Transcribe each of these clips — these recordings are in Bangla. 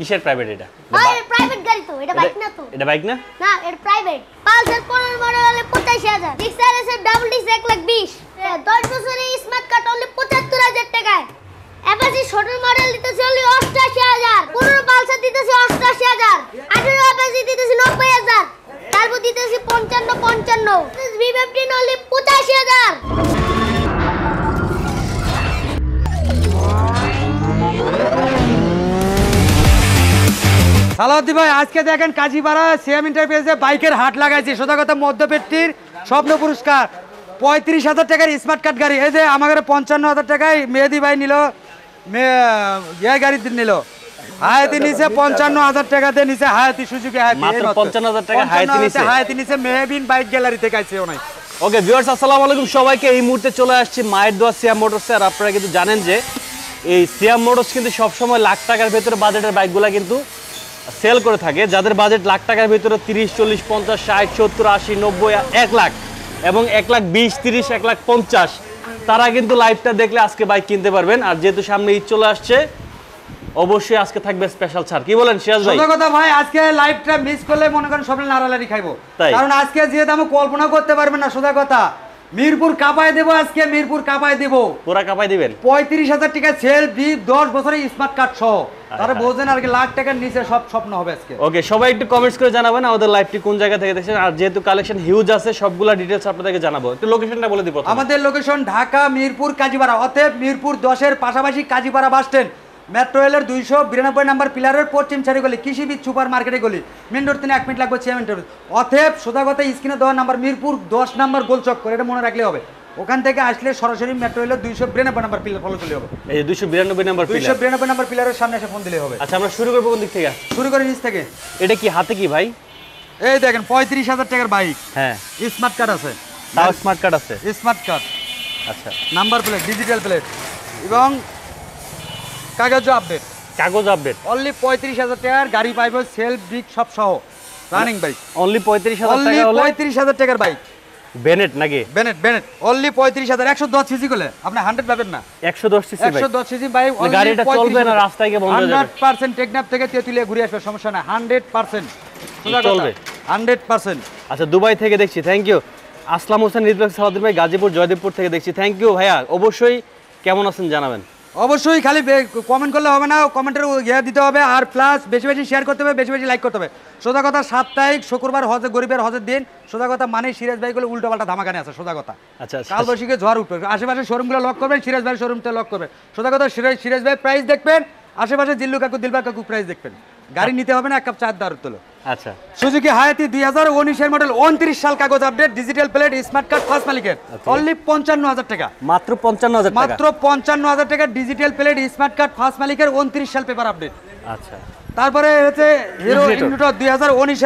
কিসের প্রাইভেট এটা? আরে প্রাইভেট গাড়ি তো, এটা বাইক না তো। এটা বাইক না? না, এটা প্রাইভেট। পালসার 15 মডেল হলে 85,000। ডিক্সার এসে ডাবল ডিক্স 1,20,000। 10 বছরের স্মার্ট কার্ড অনলি 75,000 টাকায়। অ্যাপাচি ছোট মডেল দিতেছে অনলি 88,000। 15 পালসার দিতেছে 88,000। 18 অ্যাপাচি দিতেছে 90,000। তারপর দিতেছে 55 V15 অনলি 85,000। সালাউদ্দি ভাই, আজকে দেখেন কাজীপাড়া সিএম এন্টারপ্রাইজে বাইকের হাট লাগাইছে। সোজা কথা মধ্যপেট্টির স্বপ্ন পুরস্কার 35,000 টাকার স্মার্ট কার্ড গাড়ি। এই যে আমাদের 55,000 টাকায় মেহেদি ভাই নিল, গাড়ি নিল। হায়াতি নিচে 55,000 টাকাতে নিচে হায়াতি সুজুকি হায়াতি। মাত্র 55,000 টাকা হায়াতি নিচে। হায়াতি নিচে মেহবিন বাইক গ্যালারি থেকে আইছে ওনাই। ওকে ভিউয়ার্স, আসসালামু আলাইকুম সবাইকে। এই মুহূর্তে চলে আসছি মায়ের দোয়া সিয়াম মোটরসে। আর আপনারা কিন্তু জানেন যে এই সিয়াম মোটরস কিন্তু সবসময় লাখ টাকার ভেতরে বাজেটের বাইকগুলো কিন্তু সেল করে থাকে। যাদের বাজেট লাখ টাকার ভিতরে 30, 40, 50, 60, 70, 80, 90, 1 লাখ এবং 1,20,000, 30, 1,50,000 তারা কিন্তু লাইভটা দেখলে আজকে বাইক কিনতে পারবেন। আর যেহেতু সামনে ঈদ চলে আসছে, অবশ্যই আজকে থাকবে স্পেশাল ছাড়। কি বলেন সিরাজ ভাই? সোজা কথা ভাই, আজকে লাইভটা মিস করলে মনে করেন সবাই নাড়ালাড়ি খাইবো। কারণ আজকে যে দাম কল্পনা করতে পারবেন না। সোজা কথা, মিরপুর কাপায় দেবো আজকে, মিরপুর কাপায় দেবো। পুরা কাপায় দিবেন 35,000 টাকা সেল, 10 বছরের স্মার্ট কার্ড সহ। তারা বোঝেন আর কি, লাখ টাকার নিচে সব স্বপ্ন হবে আজকে। ওকে, সবাই একটু কমেন্টস করে জানাবেন আমাদের লাইভটি কোন জায়গা থেকে দেখছেন। আর যেহেতু কালেকশন হিউজ আছে, সবগুলা ডিটেইলস আপনাদেরকে জানাবো। একটু লোকেশনটা বলে দিব। আমাদের লোকেশন ঢাকা মিরপুর কাজীপাড়া, অতএব মিরপুর 10-এর পাশাপাশি কাজীপাড়া বাস স্ট্যান্ড, মেট্রো রেলের 292 নম্বর পিলারের পশ্চিম সারি গলি, কৃষিবিদ সুপার মার্কেটে গলি, মেন রোড থেকে 1 মিনিট লাগবে সিএম এন্টারপ্রাইজ। অতএব সোজা কথা, স্ক্রিনে দেওয়া নাম্বার মিরপুর 10 নম্বর গোল চক্কর, এটা মনে রাখলে হবে। ওখান থেকে আসলে সরাসরি মেট্রো রেলের 292 নম্বর পিলার ফলো চলে হবে। এই 292 নম্বর পিলার, 292 নম্বর পিলারের সামনে এসে ফোন দিলে হবে। আচ্ছা, আমরা শুরু করব কোন দিক থেকে? শুরু করে নিচ থেকে। এটা কি হাতে কি ভাই? এই দেখেন 35,000 টাকার বাইক। হ্যাঁ, স্মার্ট কার্ড আছে। তাও স্মার্ট কার্ড আছে? Smart card. আচ্ছা, নাম্বার প্লেট, ডিজিটাল প্লেট এবং কাগজ আপডেট। কাগজ আপডেট। অনলি 35,000 টাকার গাড়ি পাইবে, সেলফ ব্রিক সব সহ, রানিং বাইক। অনলি 35,000 অনলি টাকা হলে 35,000 টাকার বাইক। বেনেট নাকি? Bennett only 35,000। 110 সিসি করলে আপনি 100 পাবেন না। 110 সিসি বাইক। 110 CC bike. গাড়িটা চলবে না, রাস্তায় গিয়ে বন্ধ হয়ে যাবে। 100% টেকনাফ থেকে তেতুলিয়া ঘুরে আসবে, সমস্যা না। 100% চলবে। 100%। আচ্ছা, দুবাই থেকে দেখছি, থ্যাংক ইউ। আসলাম হোসেন রিজবাক সালাউদ্দিন ভাই গাজীপুর জয়দেবপুর থেকে দেখছি, থ্যাংক ইউ ভাইয়া। অবশ্যই কেমন আছেন জানাবেন। অবশ্যই খালি কমেন্ট করলে হবে না, কমেন্টের ইয়ে দিতে হবে। আর প্লাস বেশি বেশি শেয়ার করতে হবে, বেশি বেশি লাইক করতে হবে। সোজা কথা, 7 তারিখ শুক্রবার হজে, গরিবের হজের দিন। সোজা কথা মানে সিরাজ ভাই গুলো উল্টো পাল্টা ধামাকানে আছে। সোজা কথা, আচ্ছা, কাল বৈশাখে ঝড় উঠবে, আশেপাশে শোরুমগুলো লক করবেন, সিরাজ ভাই শোরুমটা লক করবেন। সোজা কথা, সিরাজ ভাই প্রাইস দেখবেন, আশেপাশে জিল্লু কাকু, দিলবার কাকু প্রাইস দেখবেন। গাড়ি নিতে হবে না, 1 কাপ চা দাঁড় তোলো। আচ্ছা, সুজুকি হায়াতি 2019 মডেল, 29 সাল, কাগজ update, digital plate, smart card, first মালিকের। অনলি 55,000 টাকা। মাত্র 55,000 টাকা। মাত্র 55,000 টাকা, digital plate, smart card, first মালিকের, 29 সাল পেপার আপডেট। আচ্ছা, তারপরে হচ্ছে হিরো ইগনিটর 2019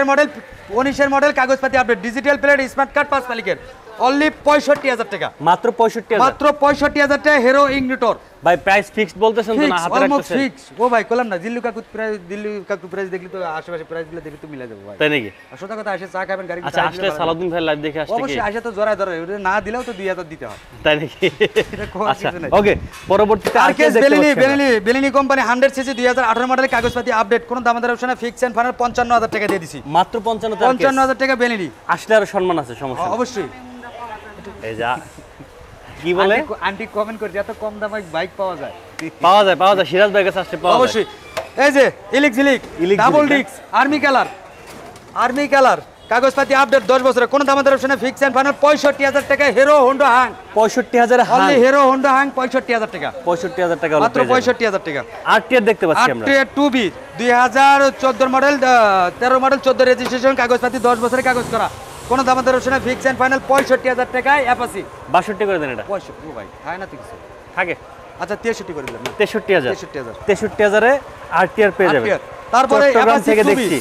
এর মডেল, কাগজপাতি update, digital plate, smart card, first মালিকের। অনলি 65,000 টাকা। মাত্র 65,000। মাত্র 65,000 টাকা হিরো ইগনিটর। ভাই প্রাইস ফিক্সড বলতেছেন তো না? হাতে রাখতেছেন ফিক্স। ও ভাই কইলাম না, জিল্লু কাকু প্রাইস দেখলি তো আশেপাশে প্রাইস গুলো দেখি তো মিলা যাবে ভাই। তাই নাকি? সোজা কথা, আসে চা খাবেন, গাড়ি। আচ্ছা, আসলে সালাউদ্দিন ভাই লাইভ দেখে আসছে কি? অবশ্যই আসে তো জোড়ায় ধরে, না দিলেও তো 2,000 দিতে হয়। তাই নাকি? আচ্ছা, ওকে, পরবর্তীতে আরকেএস বেলিনি কোম্পানি 100 সিসি 2018 মডেলের কাগজপাতি আপডেট, কোন দামাদার অপশনে ফিক্স এন্ড ফাইনাল 55,000 টাকা দিয়ে দিছি। মাত্র 55,000 টাকা বেলিনি। আসলে আর সম্মান আছে, সমস্যা নেই। অবশ্যই। এই যা কি বলে আন্টি কমেন্ট করে, এত কম দামে বাইক পাওয়া যায়। পাওয়া যায় সিরাজ ভাইয়ের কাছে আসলে পাওয়া যায় অবশ্যই। এই যে ইলেকট্রিক ডাবল ডিক্স আর্মি কালার কাগজপাতি আপডেট, 10 বছরের, কোন দামাদার অপশনে ফিক্স এন্ড ফাইনাল 65,000 টাকা। Hero Honda Hang 65,000 only hero Honda Hang 65,000 টাকা। 65,000 টাকা মাত্র 65,000 টাকা। আরটিআর দেখতে পাচ্ছি আমরা। RTR 2B 2014 model, 13 model, 14 registration, কাগজপাতি 10 বছরের কাগজ করা, কোন দামাদার অপশনে ফিক্স এন্ড ফাইনাল 65,000 টাকায় অ্যাপাসি। 62 করে দেন এটা। 65 ও ভাই হয় না তো কিছু থাকে। আচ্ছা 63 করে দিলাম। 63,000 63,000 এ আরটিআর পেয়ে যাবেন। তারপরে চট্টগ্রাম থেকে দেখছি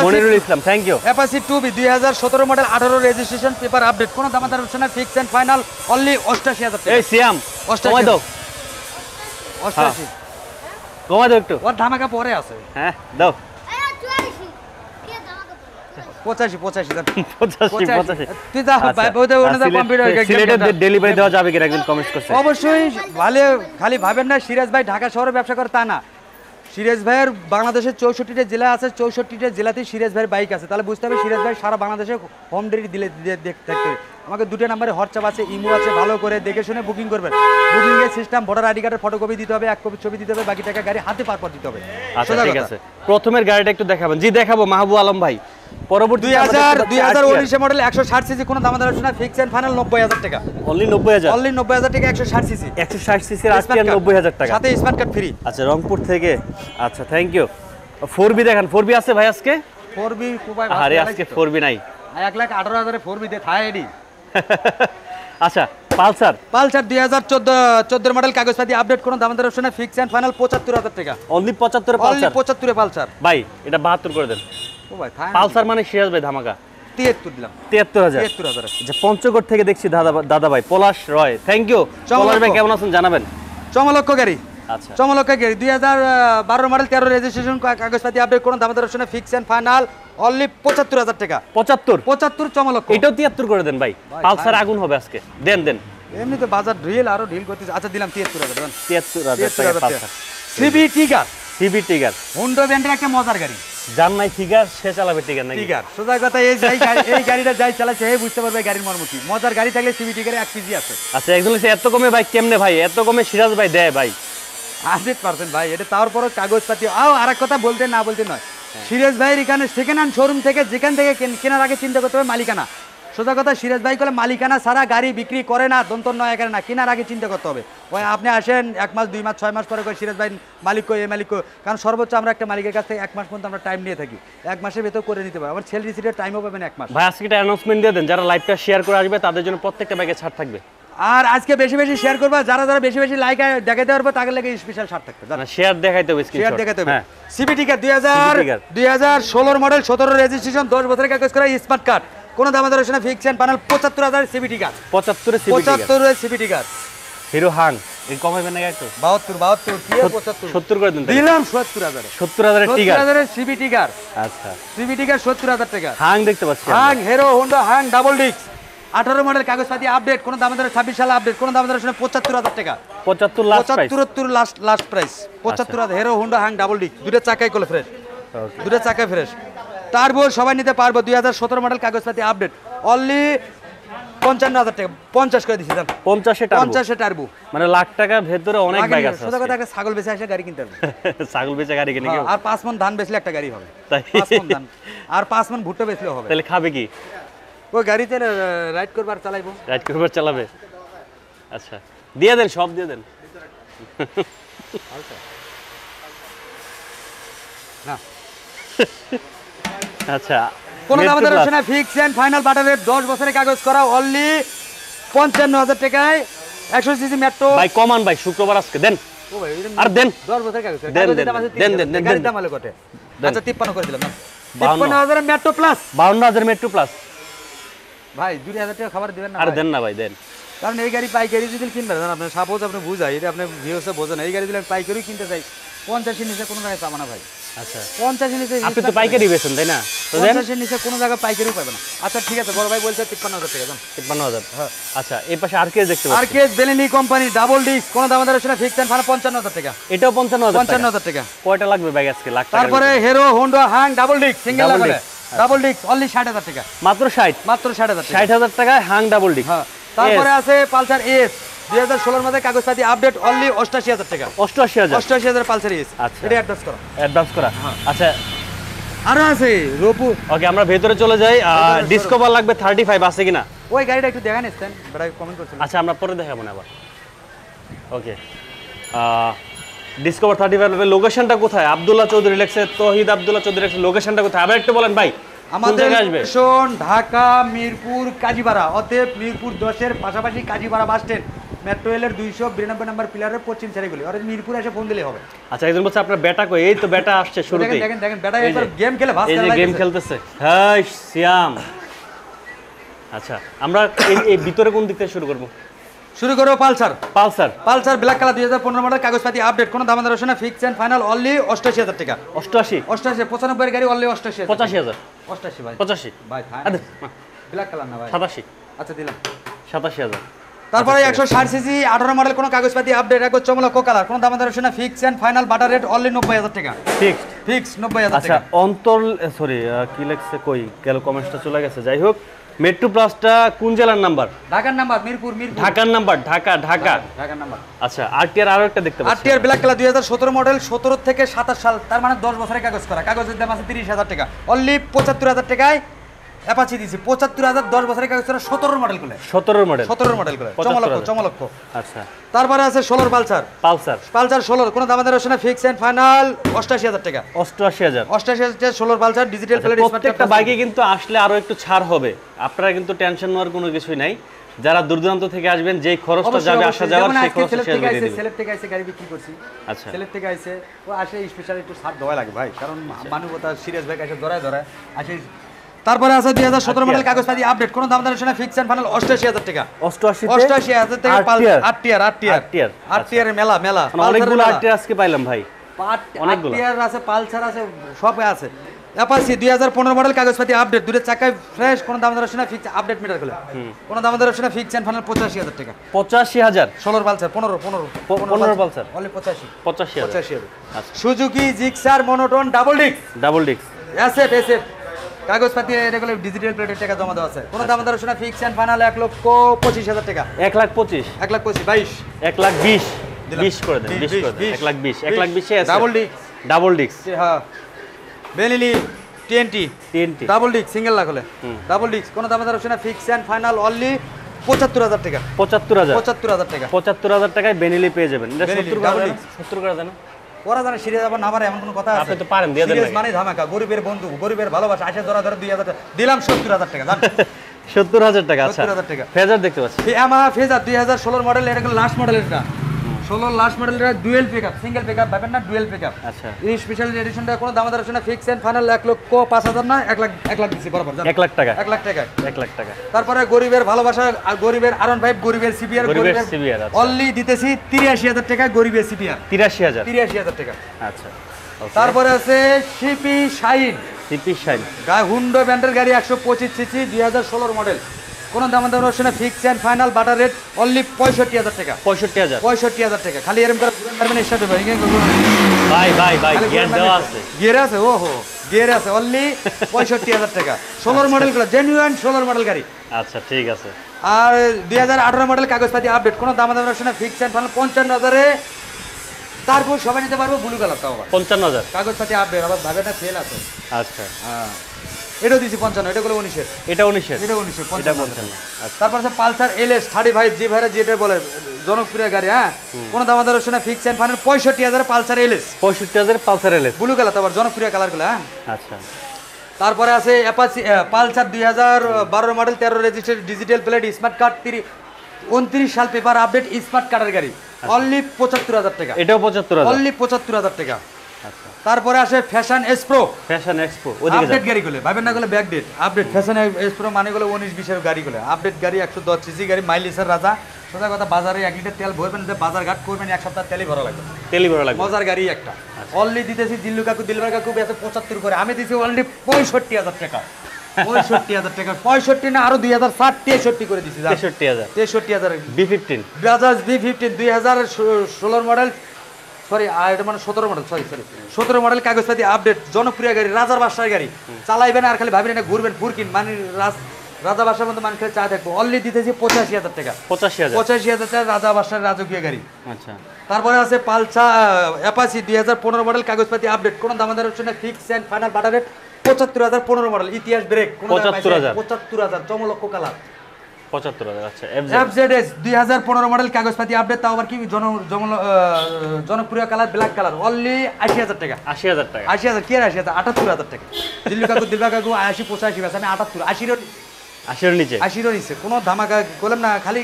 Monirul Islam, thank you. Apache 2B 2017 model, 18 registration, paper update, কোন দামাদার অপশনে ফিক্স এন্ড ফাইনাল অনলি 88,000 টাকা। এই সিয়াম 88 কমাই দাও, 88 কমাই দাও একটু। ওর ধামাকা পরে আছে। হ্যাঁ দাও। 85 দেন। 85 তুই যা ভাই বউতে ওনে কম্পিউটার সিলেটে ডেলিভারি দেওয়া যাবে কিনা একজন কমেন্টস করছে। অবশ্যই ভালো, খালি ভাবেন না সিরাজ ভাই ঢাকা শহরে ব্যবসা করে তা না। সিরাজ ভাইয়ের বাংলাদেশের 64টা জেলা আছে, 64টা জেলাতেই সিরাজ ভাইয়ের বাইক আছে, তাহলে বুঝতে হবে সিরাজ ভাই সারা বাংলাদেশে হোম ডেলিভারি দিলে দেখতে হবে। আমাকে দুটো নাম্বারে হোয়াটসঅ্যাপ আছে, ইমো আছে, ভালো করে দেখে শুনে বুকিং করবেন। বুকিংয়ের সিস্টেম ভোটার আইডি কার্ডের ফটোকপি দিতে হবে, 1 কপি ছবি দিতে হবে, বাকি টাকা গাড়ি হাতে পার দিতে হবে। আচ্ছা ঠিক আছে, প্রথমের গাড়িটা একটু দেখাবেন। জি দেখাবো মাহবুব আলম ভাই। পরবর্তী 2019 মডেল 160 সিসি, কোনো দাম দর না, ফিক্স এন্ড ফাইনাল 90,000 টাকা। অনলি 90,000, অনলি 90,000 টাকা 160 সিসি। 160 সিসির আজকে 90,000 টাকা, সাথে স্মার্ট কার্ড ফ্রি। আচ্ছা রংপুর থেকে, আচ্ছা থ্যাংক ইউ। 4B দেখান, 4B আছে ভাই আজকে? 4B কুবাই আরে আজকে 4B নাই। 1,18,000 এ 4B দে থাই এডি। আচ্ছা পালসার, পালসার 2014 মডেল, কাগজপাতি আপডেট, কোনো দাম দর না, ফিক্স এন্ড ফাইনাল 75,000 টাকা। Only 75 A only Pulsar. 75 A Pulsar ভাই এটা 72 করে দেন। ও ভাই থাই পালসার মানে সিরাজ ভাই ধামাকা। 73 দিলাম। 73,000। 73,000। আচ্ছা পঞ্চগড় থেকে দেখছি দাদা ভাই পলাশ রয়, থ্যাংক ইউ। পলাশ ভাই কেমন আছেন জানাবেন। চমলক্ষ গাড়ি, আচ্ছা চমলক্ষ গাড়ি 2012 মডেল, 13 রেজিস্ট্রেশন, কাগজপাতি আপডেট, কোনো দাম দর না, ফিক্স এন্ড ফাইনাল অনলি 75,000 টাকা। 75 চমলক্ষ। এটাও 73 করে দেন ভাই। পালসার আগুন হবে আজকে, দেন এমনি তো বাজার ঢিল আরো ঢিল করতেছে। আচ্ছা দিলাম 73,000 দেন। 73,000 টাকা পালসার। সিবি টিগার, সিবি টিগার, হুন্ডা ব্র্যান্ডের একটা মজার গাড়ি। জান নাই ফিগার, সে চালাবে টিগার নাকি? টিগার সোজা কথা, এই গাড়িটা যাই চালাচ্ছে এই বুঝতে পারবে গাড়ির মর্ম কি। মজার গাড়ি থাকলে সিবি টিগারে 1 কেজি আছে। আচ্ছা একজন বলছে এত কমে ভাই কেমনে ভাই, এত কমে সিরাজ ভাই দেয় ভাই? 100% ভাই, এটা তারপরও কাগজপাতি। আরেক কথা বলতে না বলতে নয়, সিরাজ ভাইয়ের এখানে সেকেন্ড হ্যান্ড শোরুম থেকে যেখান থেকে কেনার আগে চিন্তা করতে হবে মালিকানা। সোজা কথা, সিরাজ ভাই বলে মালিকানা ছাড়া গাড়ি বিক্রি করে না, দন্তর নয় এখানে না, কেনার আগে চিন্তা করতে হবে। ওই আপনি আসেন 1 মাস 2 মাস 6 মাস পরে সিরাজ ভাই মালিক কই, এই মালিক কই, কারণ সর্বোচ্চ আমরা একটা মালিকের কাছ থেকে 1 মাস পর্যন্ত আমরা টাইম নিয়ে থাকি। 1 মাসের ভেতর করে নিতে পারবো, আমার সেল রিসিটের টাইমও পাবেন 1 মাস। ভাই আজকে একটা অ্যানাউন্সমেন্ট দিয়ে দেন, যারা লাইভটা শেয়ার করে আসবে তাদের জন্য প্রত্যেকটা ব্যাগে ছাড় থাকবে। আর আজকে বেশি বেশি শেয়ার করবা, যারা যারা বেশি বেশি লাইক দেখাতে পারবে তাদের লাগে স্পেশাল ছাড় থাকবে। না শেয়ার দেখাইতে হবে, শেয়ার দেখাতে হবে। হ্যাঁ সিবি টিকার 2016 মডেল, 17 রেজিস্ট্রেশন, 10 বছরের কাগজ করা, স্মার্ট কার্ড, কোনো দাম দর না, ফিক্স এন্ড ফাইনাল 75,000 সিবি টিকার। 75 সিবি টিগার, 75 সিবি টিকার। হিরো হাং এই কমাইবেন না একটু? 72 কি 75 70 করে দেন। দিলাম 70,000 70,000 এর টিগার। 70,000 সিবি টিকার। আচ্ছা সিবি টিকার 70,000 টাকা। হাং দেখতে পাচ্ছি। Hunk Hero Honda Hunk double disc, 18 model, কাগজপাতি আপডেট, কোনো দাম দর 26 সালে আপডেট, কোনো দাম দর 75,000 টাকা। 75 last price. 75 last price 75,000। Hero Honda Hunk double disc, দুটো চাকাই কোলে ফ্রেশ, ওকে দুটো চাকাই ফ্রেশ। টার্বো সবাই নিতে পারবো, 2017 মডেল, কাগজপাতি আপডেট, অনলি 55,000 টাকা। 50 করে দিছি জান। 50 এ টার্বো, 50 এ টার্বো, মানে লাখ টাকার ভেতরে অনেক বাইক আছে। সোজা কথা, একটা ছাগল বেচে আসে গাড়ি কিনতে হবে। ছাগল বেচে গাড়ি কিনে কেউ? আর 5 মণ ধান বেচলে একটা গাড়ি হবে। তাই? 5 মণ ধান আর 5 মণ ভুট্টা বেচলেও হবে। তাহলে খাবে কি? ওই গাড়িতে রাইড করবার চালাইবো। রাইড করবার চালাবে। আচ্ছা দিয়ে দেন, সব দিয়ে দেন। না আচ্ছা কোনো দাম Metro দর Plus। না, fix and final butter rate, 10 বছরের কাগজ করা, অনলি 55,000 টাকায় 100 সিসি মেট্রো। ভাই কমান ভাই, শুক্রবার আজকে দেন। ও ভাই আর দেন 10 বছরের কাগজ। দেন, কাগজের দেন, দাম আছে দেন, 30,000, দেন, গাড়ির দেন। দাম হলো কত? দেন। আচ্ছা 53 করে দিলাম না। 52 53,000 মেট্রো প্লাস। 52,000 metro plus. ভাই 2,000 টাকা খাবার দিবেন না আর ভাই? দেন না ভাই দেন। কারণ এই গাড়ি পাইকারি যদি কিনবেন, আপনি সাপোজ আপনি বুঝাই, এটা আপনি ভিউসে বোঝেন, এই গাড়ি দিলে আমি পাইকারি কিনতে চাই, 50 নিচে কোনো জায়গায় পাবো না ভাই। আচ্ছা 50 নিচে আপনি তো পাইকারি বেচেন তাই না? তো দেন 50 নিচে কোনো জায়গায় পাইকারি পাবে না। আচ্ছা ঠিক আছে, বড় ভাই বলছে 53,000 টাকা দাম। 53,000। হ্যাঁ। আচ্ছা এই পাশে আর কে দেখতে আর পাচ্ছেন? কেস বেলেনি কোম্পানি ডাবল ডিস্ক, কোনো দাম দর না, ফিক্স এন্ড ফাইনাল 55,000 টাকা। এটাও 55,000 টাকা। 55,000 টাকা। কয়টা লাগবে ব্যাগ আজকে? লাখ টাকা। তারপরে Hero Honda Hunk double disc, single Double লাগালে disc। ডাবল ডিস্ক, অনলি 60,000 টাকা। মাত্র 60। মাত্র 60,000 টাকা। 60,000 টাকায় হাং ডাবল ডিস্ক। হ্যাঁ। তারপরে আছে পালসার এস, 2016 মধ্যে কাগজপাতি আপডেট, অনলি 88,000 টাকা। 88,000। 88,000 পালসার এস। আচ্ছা। এটা অ্যাডভান্স করো। অ্যাডভান্স করা। আচ্ছা আরো আছে রূপু। ওকে আমরা ভেতরে চলে যাই। ডিসকভার লাগবে 35 আছে কিনা? ওই গাড়িটা একটু দেখান স্ট্যান্ড, বড় কমেন্ট করছিল। আচ্ছা আমরা পরে দেখাবো না আবার। ওকে ডিসকভার 35 লোকেশনটা কোথায়? আব্দুল্লাহ চৌধুরী লেখছে, তহিদ আব্দুল্লাহ চৌধুরী লেখছে, লোকেশনটা কোথায় আবার একটু বলেন ভাই। কোন আমাদের জায়গায় আসবে? লোকেশন ঢাকা মিরপুর কাজীপাড়া, অতএব মিরপুর 10-এর পাশাপাশি কাজীপাড়া বাস স্ট্যান্ড, মেট্রো রেলের 292 নম্বর পিলারের পশ্চিম সারিগুলি। আর মিরপুর এসে ফোন দিলেই হবে। আচ্ছা একজন বলছে আপনার বেটা কই? এই তো বেটা আসছে শুরুতেই। দেখেন দেখেন বেটা একবার গেম খেলে ভাস এই যে খেলা গেম খেলতেছে। হাই সিয়াম। আচ্ছা আমরা এই ভিতরে কোন দিক থেকে শুরু করব? শুরু করো Pulsar. Pulsar. Pulsar black colour 2015 model, কাগজপাতি আপডেট, কোনো দাম দর না, ফিক্স এন্ড ফাইনাল অনলি 88,000 টাকা। 88। 88 95 এর গাড়ি অনলি 88,000। 85,000। 88 ভাই। 85। ভাই আরে ব্ল্যাক কালার না ভাই। 87। আচ্ছা দিলাম। 87,000। তারপরে আচ্ছা, ঠিক আছে। 160 সিসি 18 মডেল কোনো কাগজপাতি আপডেট একবার চমলক কালার কোনো দাম দর না fix and final butter rate only 90000 টাকা ফিক্সড। ফিক্স 90000 আচ্ছা টাকা অন্তর সরি কি লেখছে কই গেল কমেন্টসটা চলে গেছে যাই হোক মেট্রো প্লাসটা কোন জেলার নাম্বার ঢাকার নাম্বার মিরপুর ঢাকার নাম্বার ঢাকা ঢাকার নাম্বার আচ্ছা আরটিআর আরো একটা দেখতে পাচ্ছি আরটিআর ব্ল্যাক কালার 2017 মডেল 17 থেকে 27 সাল তার মানে 10 বছরের কাগজ করা কাগজের দাম আছে 30000 টাকা অনলি 75000 টাকায় অ্যাপাচি দিছি 75000 10 বছরের কাগজ করা 17 মডেল গুলো 17 মডেল 17 মডেল গুলো 75,000 চমলক আচ্ছা তারপরে আছে 16 পালসার পালসার 16 কোনো দাম দর না ফিক্স এন্ড ফাইনাল 88000 টাকা 88000 88000 টাকা 16 পালসার ডিজিটাল প্লেট প্রত্যেকটা বাইকে কিন্তু আসলে আরো একটু ছাড় হবে আপনারা কিন্তু টেনশন নেওয়ার কোনো কিছুই নাই যারা দূর দূরান্ত থেকে আসবেন যেই খরচটা যাবে আসা যাওয়ার সেই খরচটা শেয়ার করে দিবেন সেলের থেকে আইছে গাড়ি বিক্রি করছি আচ্ছা সেলের থেকে আইছে ও আসে স্পেশাল একটু ছাড় দেওয়া লাগে ভাই কারণ মানবতা সিরিয়াস ভাই এসে ধরায় আসে তারপরে আছে 2017 মডেল কাগজপাতি আপডেট কোন দাম দর না ফিক্স এন্ড ফাইনাল 88000 টাকা 88 টাকা আরটিআর আরটিআর মেলা অনেকগুলো আরটিআর আজকে পাইলাম ভাই অনেকগুলো। আরটিআর আছে পালসার আছে সব আছে অ্যাপাচি 2015 মডেল কাগজপাতি আপডেট দুটো চাকায় ফ্রেশ কোন দাম দর না ফিক্স আপডেট মিটার গুলো কোন দাম দর না ফিক্স এন্ড ফাইনাল 85000 টাকা 85000 16 পালসার 15 পালসার অনলি 85 85000 আচ্ছা Suzuki Gixxer monotone double disc SF কাগজপাতি রেগুলার ডিজিটাল প্লেটের টাকা জমা দেওয়া আছে কোন দাম দর শোনা ফিক্স এন্ড ফাইনাল 1,25,000 টাকা 1,25,000 1,25,000 1,20,000 20 করে দেন 20 করে দেন 1,20,000 1,20,000 আছে ডাবল ডিস্ক হ্যাঁ বেলিলি টিএনটি ডাবল ডিস্ক সিঙ্গেল লাখ হলে ডাবল ডিস্ক কোন দাম দর শোনা ফিক্স এন্ড ফাইনাল অনলি 75000 টাকা 75000 টাকা 75000 টাকায় বেনিলি পেয়ে যাবেন এটা বেনিলি, 70 double করে disc। 70 করে দেন ওরা জানে সিরিয়াস আবার না পারে এমন কোনো কথা আছে আপনি তো পারেন, দিয়ে দেন সিরিয়াস নাকি? মানে ধামাকা গরিবের বন্ধু গরিবের ভালোবাসা আসে ধরা 2000 টাকা দিলাম 70000 টাকা জান 70000 টাকা আচ্ছা 70000 টাকা ফেজার দেখতে পাচ্ছি ইয়ামাহা ফেজার 2016 মডেল এটা লাস্ট মডেল এটা 16 লাস্ট মডেল এটা ডুয়েল পিকআপ সিঙ্গেল পিকআপ ভাবেন না ডুয়েল পিকআপ আচ্ছা এই স্পেশাল এডিশনটা কোনো দাম দর না ফিক্স এন্ড ফাইনাল 1,05,000 না 1 লাখ দিছি বরাবর 1 লাখ টাকা 1 লাখ টাকা 1 লাখ টাকা তারপরে গরিবের ভালোবাসা আর গরিবের আরন ভাই গরিবের সিপিআর গরিবের CBR, আচ্ছা। অনলি দিতেছি 83000 টাকা গরিবের সিপিআর 83000 83000 টাকা আচ্ছা তারপরে আছে সিপি শাইন সিপি শাইন হুন্ডো ব্র্যান্ডের গাড়ি 125 সিসি 2016 মডেল কোন দাম দর না fix and final butter rate only 65000 টাকা 65000 65000 টাকা খালি এরকম করে পারবেন স্টার্ট হবে ভাই গিয়ার দেওয়া আছে গিয়ার আছে ওহো গিয়ার আছে অনলি 65000 টাকা 16 মডেল গুলো জেনুইন 16 মডেল গাড়ি আচ্ছা ঠিক আছে আর 2018 মডেল কাগজপাতি আপডেট কোন দাম দর না ফিক্স এন্ড ফাইনাল 55000 এ তারপর সবাই নিতে পারবো ব্লু কালার তাও 55000 কাগজপাতি আপডেট আবার ভাবেটা ফেল আছে আচ্ছা হ্যাঁ এটা দিছি 55 এটা গুলো 19 এর এটা 19 এটা 19 এটা 55 55 আচ্ছা তারপর আছে পালসার এলএস 35 জি ভাইরা যেটা বলে জনপ্রিয় গাড়ি হ্যাঁ কোন দাম দর শোনা fix and final 65000 Pulsar LS 65000 Pulsar LS blue colour তারপর জনপ্রিয় কালার গুলো হ্যাঁ আচ্ছা তারপরে আছে Apache Pulsar 2012 model 13 registered digital plate smart card 29 সাল পেপার আপডেট স্মার্ট কার্ডের গাড়ি অনলি 75000 টাকা এটাও 75000 অনলি 75000 টাকা আচ্ছা তারপরে আসে ফ্যাশন এক্সপ্রো ফ্যাশন এক্সপো ওদিকে আপডেট গাড়ি গুলো ভাবেন না গুলো back date update Passion Xpro মানে গুলো 19-20 এর গাড়ি গুলো আপডেট গাড়ি 110 সিসি গাড়ি মাইলেজের রাজা সোজা কথা বাজারে 1 লিটার তেল ভরবেন যে বাজার ঘাট করবেন এক সপ্তাহ তেলই ভরা লাগবে তেলি বড় লাগবে মজার গাড়ি একটা অনলি দিতেছি দিল্লু কাকু দিলবার কাকু বেচে 75 করে আমি দিছি অনলি 65000 টাকা 65000 টাকা 65 না আরো 2060 63 করে দিছি 63000 63000 B15 Bajaj B15 2016 model sorry এটা মানে 17 মডেল সরি 17 মডেল কাগজপাতি আপডেট জনপ্রিয় গাড়ি রাজার বাসার গাড়ি চালাইবেন আর খালি ভাবেন না ঘুরবেন ফুরকিন মানে রাজা বাসার মতো মানুষ চা দেখবো অনলি দিতেছি 85000 টাকা 85000 85000 টাকা রাজা বাসার রাজকীয় গাড়ি আচ্ছা তারপরে আছে পালসা অ্যাপাচি 2015 মডেল কাগজপাতি আপডেট কোন দাম দর হচ্ছে না fix and final butter rate 75015 model ইতিহাস ব্রেক 75000 চমলক্ষ কালার 75000 আচ্ছা এফজেডএস 2015 মডেল কাগজপাতি আপডেট তাও আবার কি জনপ্রিয় কালার ব্ল্যাক কালার অনলি 80000 টাকা 80000 টাকা 80000 কি 80000 78000 টাকা দিল্লু কাকু 80 85 আছে আমি 78 80 80 এর নিচে 80 এর নিচে কোনো ধামাকা করলাম না খালি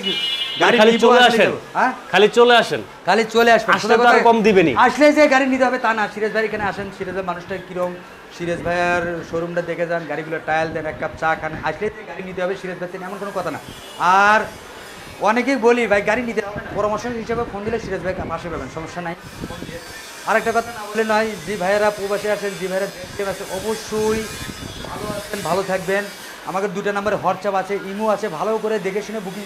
গাড়ি খালি নিবো চলে আসলে আসেন তো, হ্যাঁ খালি চলে আসেন খালি চলে আসবেন আসলে তো আর কম দিবেনি আসলে যে গাড়ি নিতে হবে তা না সিরাজ ভাই এখানে আসেন সিরাজের মানুষটা কিরকম সিরাজ ভাইয়ের শোরুমটা দেখে যান গাড়িগুলো টায়াল দেন এক কাপ চা খান আসলে যে গাড়ি নিতে হবে সিরাজ ভাই এমন কোনো কথা না আর অনেকেই বলি ভাই গাড়ি নিতে হবে না, পরামর্শ হিসেবে ফোন দিলে সিরাজ ভাই পাশে পাবেন সমস্যা নাই আরেকটা কথা না বলে নয় যে ভাইয়েরা প্রবাসে আসেন যে ভাইয়েরা দেখতে আসেন অবশ্যই ভালো আছেন ভালো থাকবেন আমাদের 2টা নম্বরে হোয়াটসঅ্যাপ আছে ইমো আছে ভালো করে দেখে শুনে booking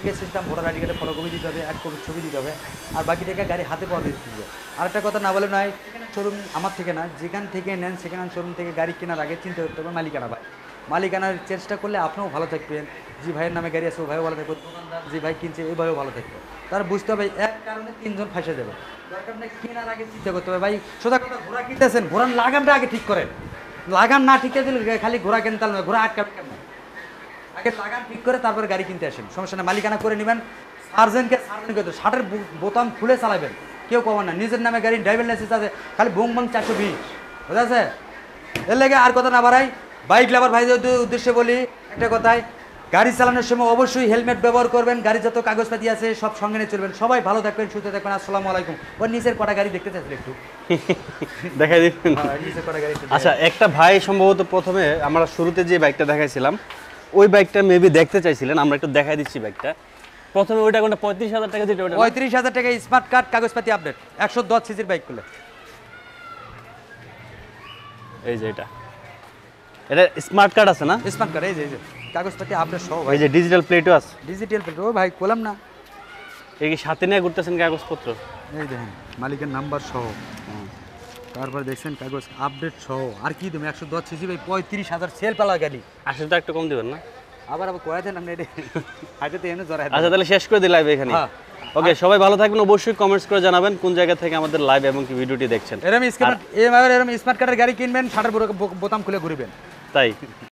GPS system, voter ID কার্ডে ফটোকপি দিতে হবে, 1 কপি ছবি দিতে হবে, আর বাকি টাকা গাড়ি হাতে পাওয়া দিতে হবে। আরেকটা কথা না বলে নয়, শোরুম আমার থেকে না, যেখান থেকে নেন সেখানে শোরুম থেকে গাড়ি কেনার আগে চিন্তা করতে হবে মালিকানা ভাই। মালিকানার চেষ্টা করলে আপনিও ভালো থাকবেন, যে ভাইয়ের নামে গাড়ি আছে ও ভাইও ভালো থাকবে, দোকানদার যে ভাই কিনছে ওই ভাইও ভালো থাকবে। তার বুঝতে হবে এক কারণে 3 জন ফাঁসে যাবে। দরকার নেই কেনার আগে চিন্তা করতে হবে ভাই। সোজা কথা, ঘোড়া কিনতেছেন, ঘোড়ার লাগামটা আগে ঠিক করেন। লাগাম না ঠিক দিলে খালি ঘোড়া কিনতে হবে, ঘোড়া আটকাবে কেন? আগে লাগাম ঠিক করে তারপরে গাড়ি কিনতে আসেন, সমস্যা না, মালিকানা করে নেবেন। সার্জেনকে করতে, শার্টের বোতাম খুলে চালাবেন, কেউ কমান না। নিজের নামে গাড়ি ড্রাইভিং লাইসেন্স আছে, খালি বং বং 420, বুঝা আছে? এর লেগে আর কথা না বাড়াই, বাইক লাভার ভাইদের উদ্দেশ্যে বলি একটা কথাই, গাড়ি চালানোর সময় অবশ্যই হেলমেট ব্যবহার করবেন, গাড়ি যত কাগজপাতি আছে সব সঙ্গে নিয়ে চলবেন। সবাই ভালো থাকবেন, সুস্থ থাকবেন। আসসালামু আলাইকুম। ওর নিচের কটা গাড়ি দেখতে চাইছিল একটু দেখাই দিবেন? নিচের কটা গাড়ি একটু আচ্ছা, একটা ভাই সম্ভবত প্রথমে আমরা শুরুতে যে বাইকটা দেখাইছিলাম ওই বাইকটা মেবি দেখতে চাইছিলেন, আমরা একটু দেখাই দিচ্ছি বাইকটা। প্রথমে ওইটা কোনটা 35,000 টাকা, যেটা ওটা 35,000 টাকা স্মার্ট কার্ড, কাগজপাতি আপডেট, 110 সিসির বাইক গুলো। এই যে এটা স্মার্ট কার্ড আছে না? স্মার্ট কার্ড, এই যে কাগজপাতি আপডেট সহ ভাই, এই যে ডিজিটাল প্লেটও আছে। Digital plate. ও ভাই বললাম না, এই কি সাথে নিয়ে ঘুরতেছেন কাগজপত্র? এই দেখেন মালিকের নাম্বার সহ, তারপর দেখছেন কাগজ আপডেট সহ। আর কি তুমি 110 সিসি ভাই, 35,000 সেল পালা গাড়ি। আসলে তো একটু কম দিবেন না? আবার কয়ে দেন আপনি, আগে তো এমনি জড়াই। আচ্ছা, তাহলে শেষ করে দিই লাইভ এখানে। ওকে, সবাই ভালো থাকবেন, অবশ্যই কমেন্টস করে জানাবেন কোন জায়গা থেকে আমাদের লাইভ এবং কি ভিডিওটি দেখছেন। এরকম স্মার্ট কার্ডের গাড়ি কিনবেন, শার্টের বোতাম খুলে ঘুরবেন, তাই